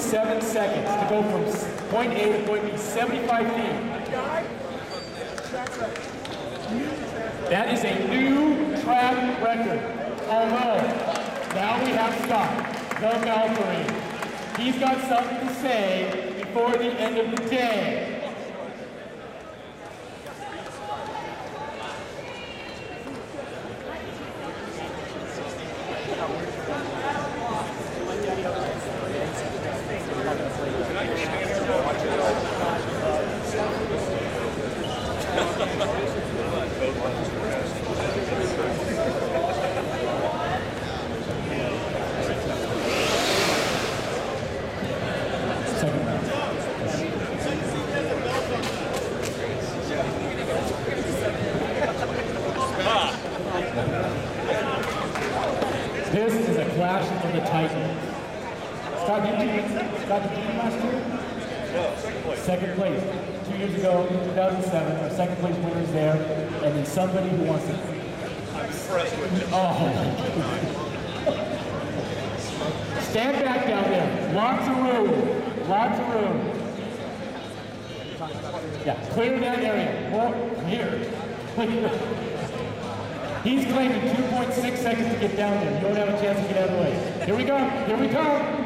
2.7 seconds to go from point A to point B, 75 feet. That is a new track record. Although, now we have Scott, the Valkyrie. He's got something to say before the end of the day. This is a clash of the Titans. Scott, did you win last year? No, second place. Second place. 2 years ago, 2007, our second place winner is there, and then somebody who wants to... I'm impressed with you. Oh. Stand back down there. Lots of room. Lots of room. Yeah, clear that area. More clear. He's claiming 2.6 seconds to get down there. You don't have a chance to get out of the way. Here we go. Here we come.